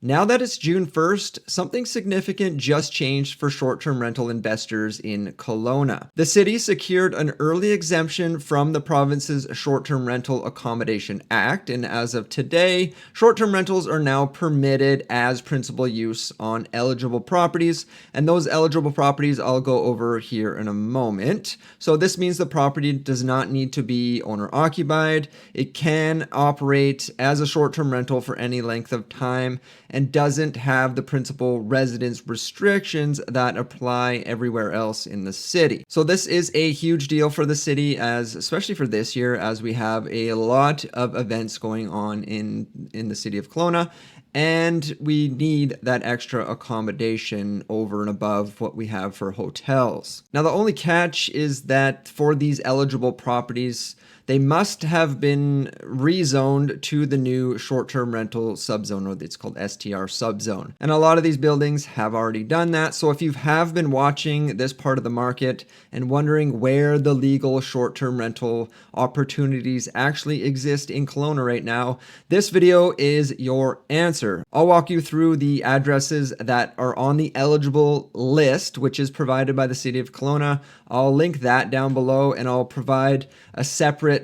Now that it's June 1st, something significant just changed for short-term rental investors in Kelowna. The city secured an early exemption from the province's Short-Term Rental Accommodation Act, and as of today, short-term rentals are now permitted as principal use on eligible properties, and those eligible properties I'll go over here in a moment. So this means the property does not need to be owner-occupied. It can operate as a short-term rental for any length of time, and doesn't have the principal residence restrictions that apply everywhere else in the city. So this is a huge deal for the city, as especially for this year, as we have a lot of events going on in the city of Kelowna, and we need that extra accommodation over and above what we have for hotels. Now, the only catch is that for these eligible properties, they must have been rezoned to the new short-term rental subzone, or it's called STR subzone. And a lot of these buildings have already done that. So if you have been watching this part of the market and wondering where the legal short-term rental opportunities actually exist in Kelowna right now, this video is your answer. I'll walk you through the addresses that are on the eligible list, which is provided by the city of Kelowna. I'll link that down below, and I'll provide a separate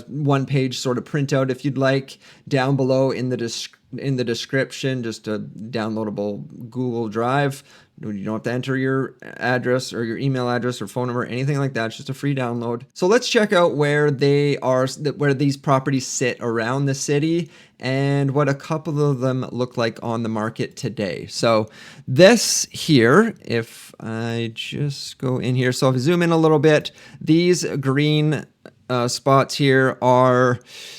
one-page sort of printout if you'd like down below in the description, just a downloadable Google Drive. You don't have to enter your address or your email address or phone number, anything like that. It's just a free download. So let's check out where where these properties sit around the city and what a couple of them look like on the market today. So this here, if I just go in here, so if I zoom in a little bit, these green spots here are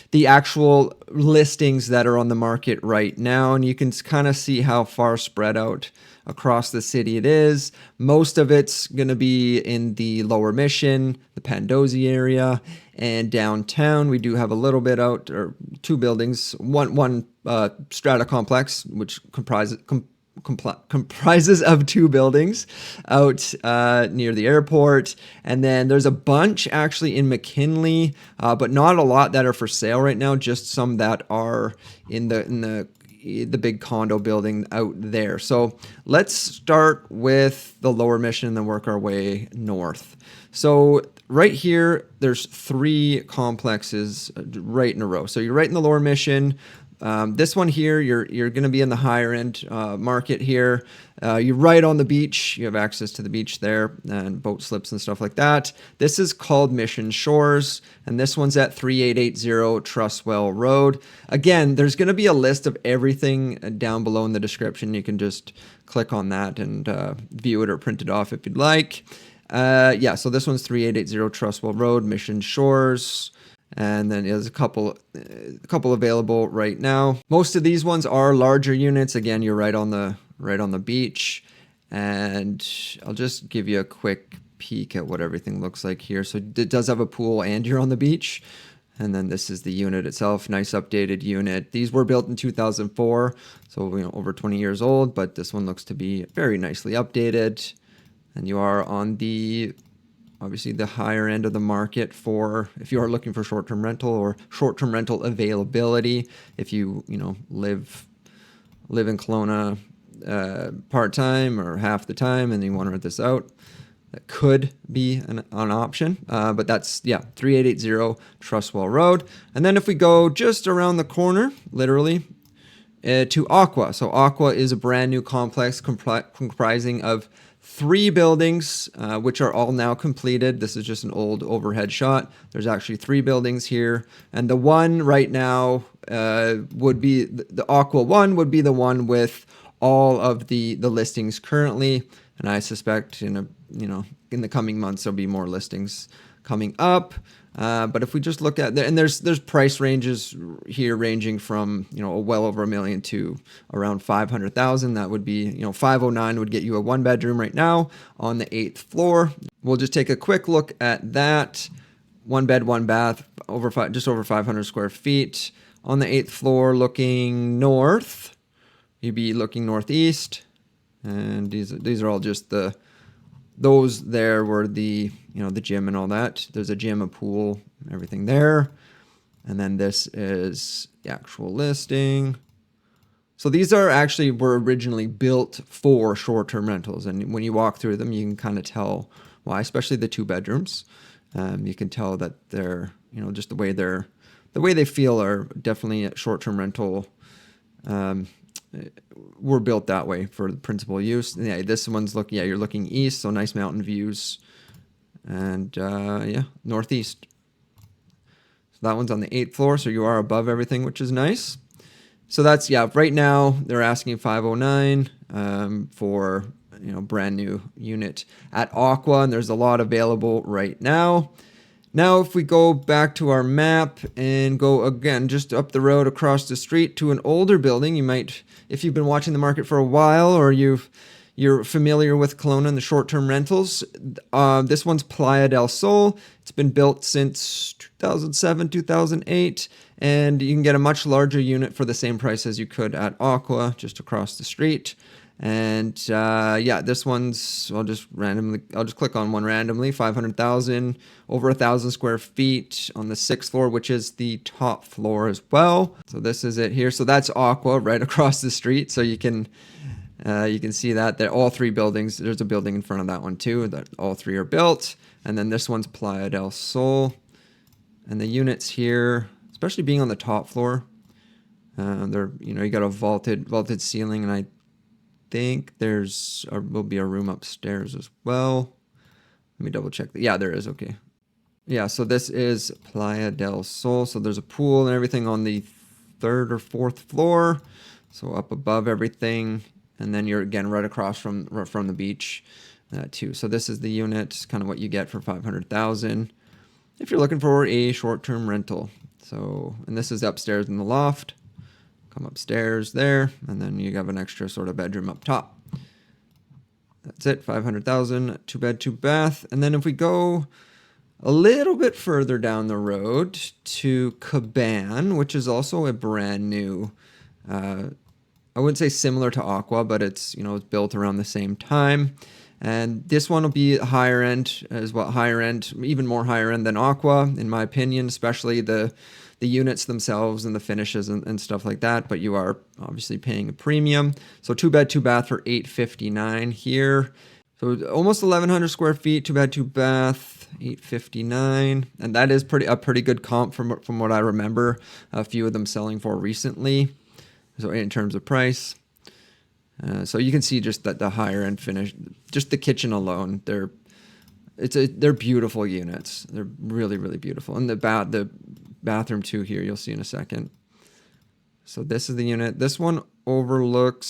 the actual listings that are on the market right now, and you can kind of see how far spread out across the city it is. Most of it's going to be in the Lower Mission, the Condos area, and downtown. We do have a little bit out, or two buildings, one strata complex, which comprises of two buildings out near the airport, and then there's a bunch actually in McKinley, but not a lot that are for sale right now, just some that are in the big condo building out there. So let's start with the Lower Mission and then work our way north. So right here, there's three complexes right in a row. So you're right in the Lower Mission. This one here, you're going to be in the higher end market here. You're right on the beach. You have access to the beach there and boat slips and stuff like that. This is called Mission Shores, and this one's at 3880 Trustwell Road. Again, there's going to be a list of everything down below in the description. You can just click on that and view it or print it off if you'd like. Yeah, so this one's 3880 Trustwell Road, Mission Shores. And then there's a couple available right now. Most of these ones are larger units. Again, you're right on the beach. And I'll just give you a quick peek at what everything looks like here. So it does have a pool and you're on the beach. And then this is the unit itself. Nice updated unit. These were built in 2004, so over 20 years old, but this one looks to be very nicely updated. And you are on obviously the higher end of the market for if you are looking for short-term rental or short-term rental availability. If you live in Kelowna part-time or half the time and you want to rent this out, that could be an option. But that's 3880 Trustwell Road. And then if we go just around the corner, literally, to Aqua. So Aqua is a brand new complex comprising of three buildings, which are all now completed. This is just an old overhead shot. There's actually three buildings here. And the one right now would be, the Aqua one would be the one with all of the listings currently. And I suspect in the coming months, there'll be more listings coming up. But if we just look at and there's price ranges here ranging from well over $1 million to around 500,000. That would be 509 would get you a one bedroom right now on the 8th floor. We'll just take a quick look at that. One bed, one bath, just over 500 square feet on the 8th floor. Looking north, you'd be looking northeast, and these are all just those there were the gym and all that. There's a gym, a pool, everything there. And then this is the actual listing. So these are actually were originally built for short-term rentals, and when you walk through them, you can kind of tell why, especially the 2 bedrooms. You can tell that they're, just the way they feel are definitely a short-term rental. Were built that way for the principal use. And yeah, this one's you're looking east, so nice mountain views, and northeast. So that one's on the 8th floor, so you are above everything, which is nice. So that's, right now they're asking 509 for, brand new unit at Aqua, and there's a lot available right now. Now, if we go back to our map and go again just up the road across the street to an older building, you might, if you've been watching the market for a while or you're familiar with Kelowna and the short-term rentals, this one's Playa del Sol. It's been built since 2007, 2008, and you can get a much larger unit for the same price as you could at Aqua, just across the street. And this one's, I'll just click on one randomly, 500,000, over 1,000 square feet on the 6th floor, which is the top floor as well. So this is it here. So that's Aqua right across the street. So you can see that they're all 3 buildings. There's a building in front of that one too, that all 3 are built. And then this one's Playa del Sol. And the units here, especially being on the top floor, they're, you got a vaulted ceiling, and I think will be a room upstairs as well. Let me double check. Yeah, there is. Okay. Yeah, so this is Playa del Sol. So there's a pool and everything on the 3rd or 4th floor. So up above everything, and then you're again right across from the beach too. So this is the unit, kind of what you get for 500,000 if you're looking for a short-term rental. So, and this is upstairs in the loft. Come upstairs there, and then you have an extra sort of bedroom up top. That's it, 500,000, 2-bed, 2-bath. And then if we go a little bit further down the road to Caban, which is also a brand new, I wouldn't say similar to Aqua, but it's, it's built around the same time. And this one will be higher end as well, even more higher end than Aqua, in my opinion, especially the units themselves and the finishes and stuff like that. But you are obviously paying a premium. So 2-bed, 2-bath for $859 here. So almost 1,100 square feet, 2-bed, 2-bath, $859, and that is a pretty good comp from what I remember. A few of them selling for recently. So in terms of price. So you can see just that the higher end finish, just the kitchen alone, they're beautiful units. They're really, really beautiful. And the bathroom too here, you'll see in a second. So this is the unit. This one overlook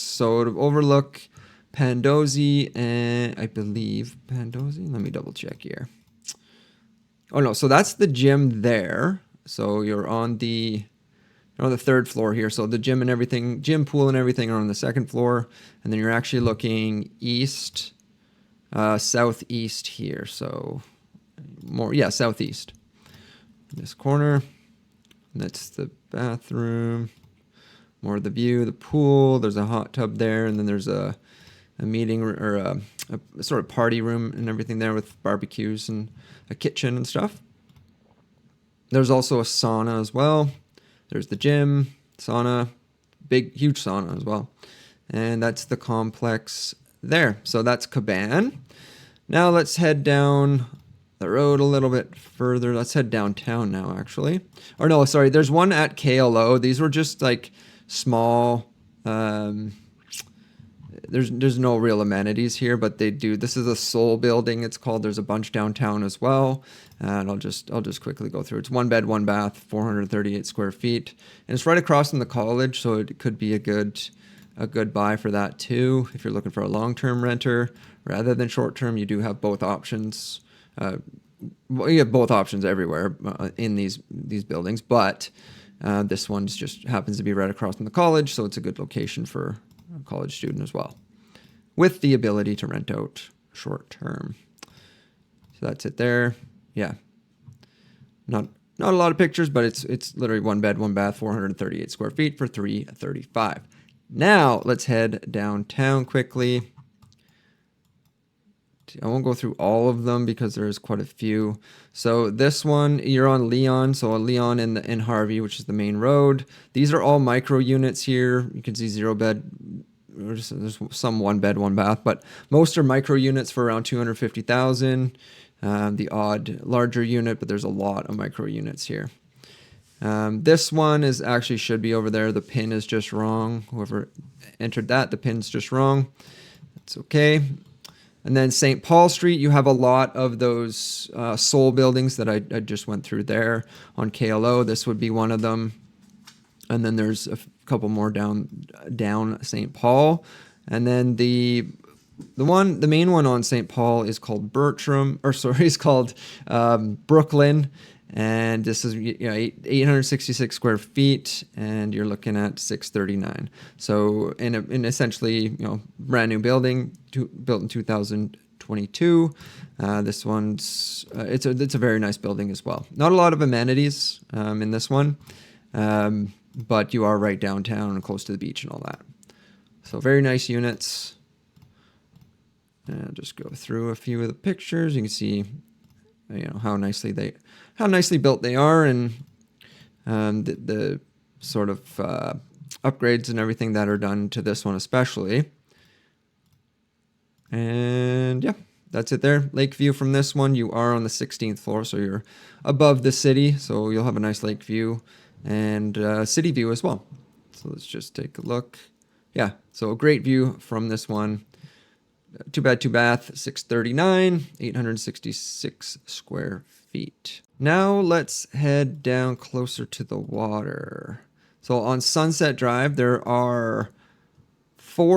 Pandozzi, and I believe Pandozzi. Let me double check here. Oh no, so that's the gym there. So you're on the 3rd floor here. So the gym and everything, gym, pool and everything are on the 2nd floor. And then you're actually looking east, southeast here. So southeast. This corner. That's the bathroom. More of the view, the pool. There's a hot tub there. And then there's a meeting or a sort of party room and everything there with barbecues and a kitchen and stuff. There's also a sauna as well. There's the gym, sauna, huge sauna as well. And that's the complex there. So that's Caban. Now let's head down the road a little bit further. Let's head downtown now, actually. Or no, sorry, there's one at KLO. These were just like small, there's no real amenities here, but they do. This is a Soul building, it's called. There's a bunch downtown as well. And I'll just quickly go through. It's 1-bed, 1-bath, 438 square feet. And it's right across from the college, so it could be a good buy for that too. If you're looking for a long-term renter rather than short-term, you do have both options. You have both options everywhere in these buildings, but this one just happens to be right across from the college, so it's a good location for a college student as well, with the ability to rent out short-term. So that's it there. Yeah, not a lot of pictures, but it's literally 1-bed, 1-bath, 438 square feet for $335. Now let's head downtown quickly I won't go through all of them because there's quite a few. So this one, you're on Leon. So on Leon in Harvey, which is the main road. These are all micro units here. You can see 0 bed. There's some 1 bed, 1 bath, but most are micro units for around 250,000. The odd larger unit, but there's a lot of micro units here. This one is actually should be over there. The pin is just wrong. Whoever entered that, the pin's just wrong. That's okay. And then St. Paul Street, you have a lot of those Soul buildings that I just went through there on KLO. This would be one of them. And then there's a couple more down St. Paul. And then the main one on St. Paul is called it's called Brooklyn. And this is 866 square feet, and you're looking at 639. So in essentially brand new building built in 2022. This one's it's a very nice building as well. Not a lot of amenities in this one, but you are right downtown and close to the beach and all that. So very nice units. And I'll just go through a few of the pictures. You can see how nicely built they are, and the sort of upgrades and everything that are done to this one especially. And yeah, that's it there. Lake view from this one. You are on the 16th floor, so you're above the city, so you'll have a nice lake view and city view as well. So let's just take a look. Yeah, so a great view from this one. 2 bed, 2 bath, 639, 866 square feet. Now let's head down closer to the water. So on Sunset Drive, there are 3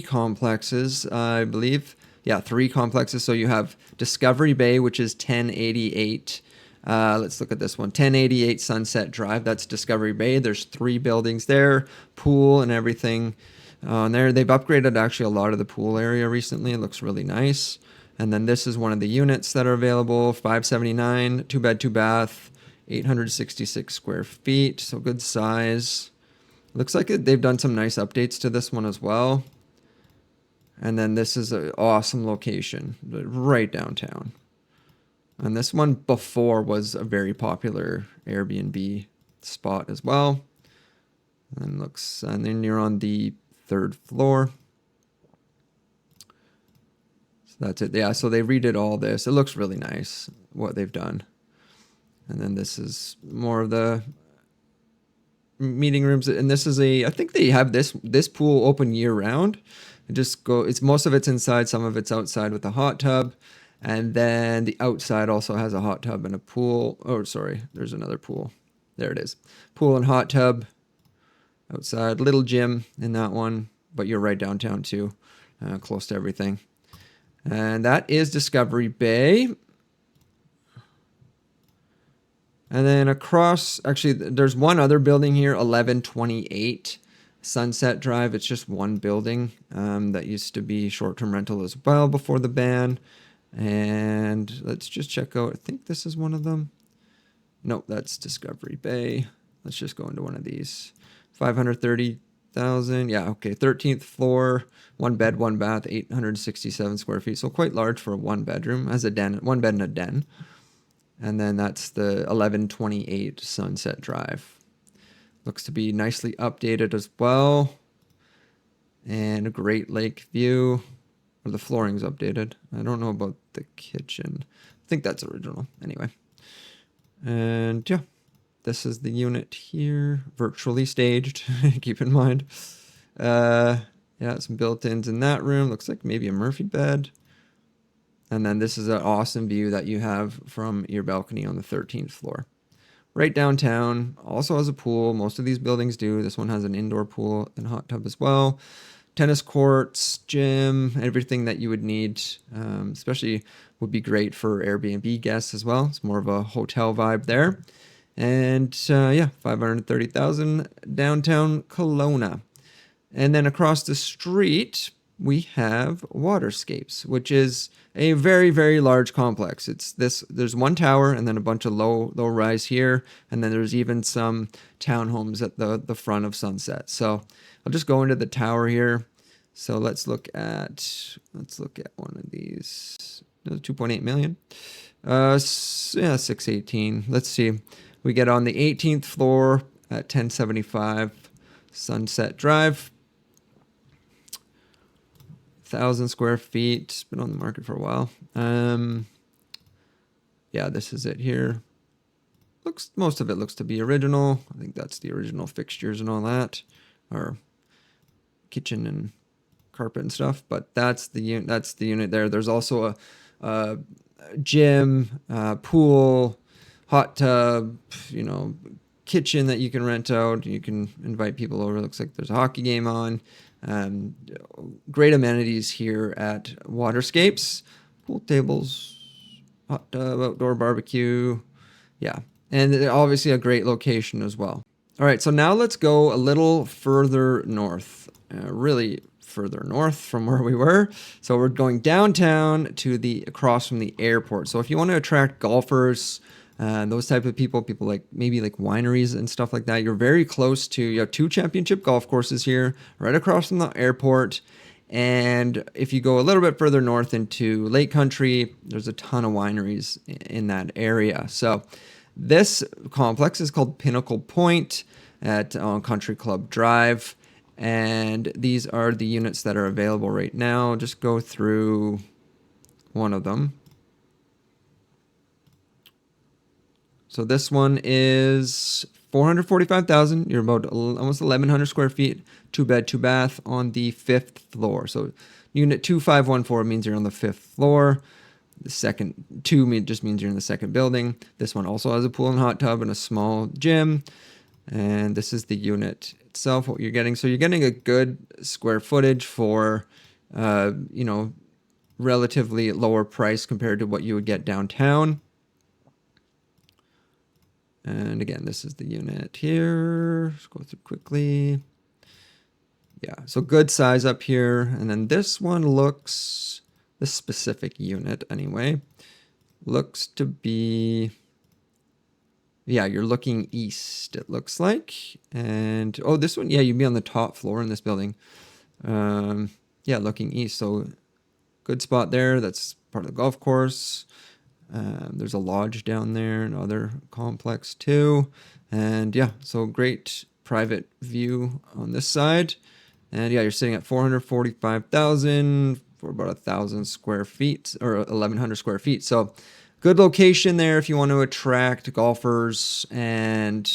complexes, I believe. Yeah, 3 complexes. So you have Discovery Bay, which is 1088. Let's look at this one. 1088 Sunset Drive. That's Discovery Bay. There's 3 buildings there, pool and everything. There, they've upgraded actually a lot of the pool area recently. It looks really nice. And then this is one of the units that are available. 579, 2 bed, 2 bath, 866 square feet. So good size. Looks like they've done some nice updates to this one as well. And then this is an awesome location, right downtown. And this one before was a very popular Airbnb spot as well. And then you're on the 3rd floor. So that's it. Yeah, so they redid all this. It looks really nice what they've done. And then this is more of the meeting rooms, and this is I think they have this pool open year round. It's most of it's inside, some of it's outside with a hot tub. And then the outside also has a hot tub and a pool. Oh, sorry, there's another pool. There it is. Pool and hot tub. Outside, little gym in that one, but you're right downtown too, close to everything. And that is Discovery Bay. And then across, actually, there's one other building here, 1128 Sunset Drive. It's just one building that used to be short-term rental as well before the ban. And let's just check out, I think this is one of them. Nope, that's Discovery Bay. Let's just go into one of these. 530,000. Yeah, okay. 13th floor, 1 bed, 1 bath, 867 square feet. So quite large for a 1 bedroom, as a den, 1 bed and a den. And then that's the 1128 Sunset Drive. Looks to be nicely updated as well. And a great lake view. Or the flooring's updated. I don't know about the kitchen. I think that's original. Anyway. And yeah. This is the unit here, virtually staged, keep in mind. Yeah, some built-ins in that room. Looks like maybe a Murphy bed. And then this is an awesome view that you have from your balcony on the 13th floor. Right downtown, also has a pool. Most of these buildings do. This one has an indoor pool and hot tub as well. Tennis courts, gym, everything that you would need, especially would be great for Airbnb guests as well. It's more of a hotel vibe there. And yeah, 530,000 downtown Kelowna. And then across the street, we have Waterscapes, which is a very, very large complex. There's one tower and then a bunch of low rise here. And then there's even some townhomes at the front of Sunset. So I'll just go into the tower here. So let's look at one of these. 2.8 million. Yeah, 618. Let's see. We get on the 18th floor at 1075 Sunset Drive. 1,000 square feet. It's been on the market for a while. Yeah, this is it here. Most of it looks to be original. I think that's the original fixtures and all that, or kitchen and carpet and stuff. But that's the unit there. There's also a gym, pool, hot tub, kitchen that you can rent out. You can invite people over. Looks like there's a hockey game on. Great amenities here at Waterscapes. Pool tables, hot tub, outdoor barbecue. Yeah. And obviously a great location as well. All right, so now let's go a little further north, really further north from where we were. So we're going downtown to across from the airport. So if you want to attract golfers, those type of people like maybe like wineries and stuff like that, you're very close to, you have 2 championship golf courses here right across from the airport. And if you go a little bit further north into Lake Country, there's a ton of wineries in that area. So this complex is called Pinnacle Point on Country Club Drive. And these are the units that are available right now. Just go through one of them. So this one is 445,000. You're about almost 1,100 square feet, 2 bed, 2 bath on the 5th floor. So unit 2514 means you're on the 5th floor. The second 2 just means you're in the second building. This one also has a pool and hot tub and a small gym. And this is the unit itself, what you're getting. So you're getting a good square footage for, relatively lower price compared to what you would get downtown. And again, this is the unit here. Let's go through quickly. Yeah, so good size up here. And then this one looks, this specific unit anyway, looks to be, yeah, you're looking east, it looks like. And, oh, this one, yeah, you'd be on the top floor in this building. Yeah, looking east. So good spot there. That's part of the golf course. There's a lodge down there, another complex too. And yeah, so great private view on this side. And yeah, you're sitting at 445,000 for about 1,000 square feet or 1,100 square feet. So good location there if you want to attract golfers and,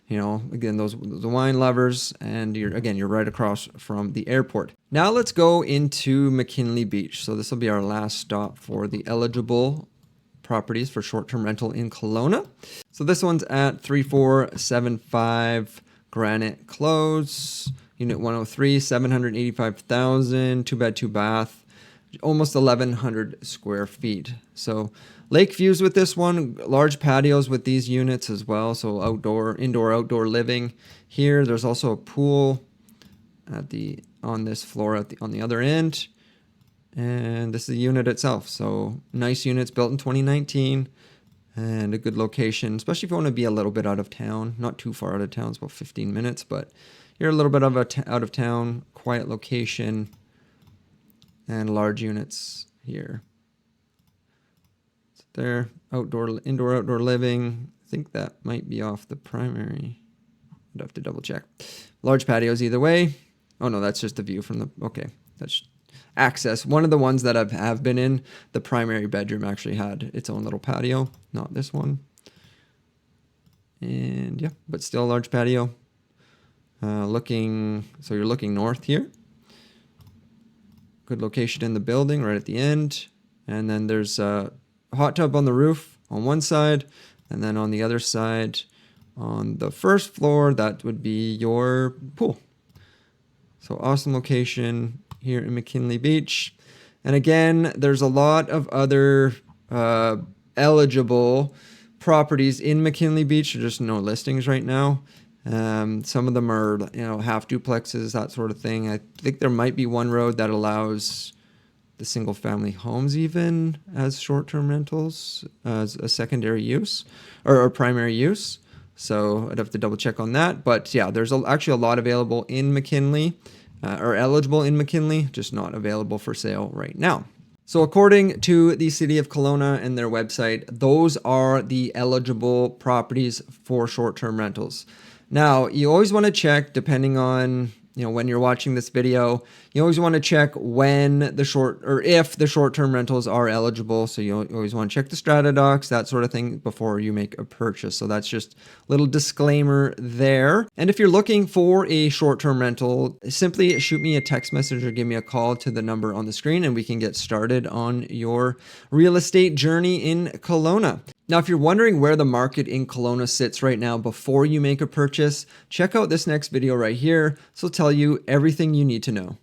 again, the wine lovers. And you're right across from the airport. Now let's go into McKinley Beach. So this will be our last stop for the eligible properties for short-term rental in Kelowna. So this one's at 3475 Granite Close, Unit 103, 785,000, 2 bed, 2 bath, almost 1,100 square feet. So lake views with this one, large patios with these units as well. So indoor, outdoor living here. There's also a pool on this floor on the other end. And this is the unit itself. So nice units built in 2019 and a good location, especially if you want to be a little bit out of town, not too far out of town. It's about 15 minutes, but you're a little bit out of town, quiet location and large units here. So there, indoor, outdoor living. I think that might be off the primary. I'd have to double check. Large patios either way. Oh no, that's just the view from okay. That's access. One of the ones that have been in, the primary bedroom actually had its own little patio, not this one. And yeah, but still a large patio. So you're looking north here. Good location in the building right at the end. And then there's a hot tub on the roof on one side. And then on the other side, on the first floor, that would be your pool. So awesome location here in McKinley Beach. And again, there's a lot of other eligible properties in McKinley Beach. There's just no listings right now. Some of them are, half duplexes, that sort of thing. I think there might be one road that allows the single family homes even as short-term rentals as a secondary use or primary use. So I'd have to double check on that. But yeah, there's actually a lot available in McKinley. are eligible in McKinley, just not available for sale right now. So according to the City of Kelowna and their website, those are the eligible properties for short-term rentals. Now, you always want to check, depending on when you're watching this video, you always want to check when if the short-term rentals are eligible. So you always want to check the strata docs, that sort of thing, before you make a purchase. So that's just a little disclaimer there. And if you're looking for a short-term rental, simply shoot me a text message or give me a call to the number on the screen, and we can get started on your real estate journey in Kelowna. Now, if you're wondering where the market in Kelowna sits right now before you make a purchase, check out this next video right here. This will tell you everything you need to know.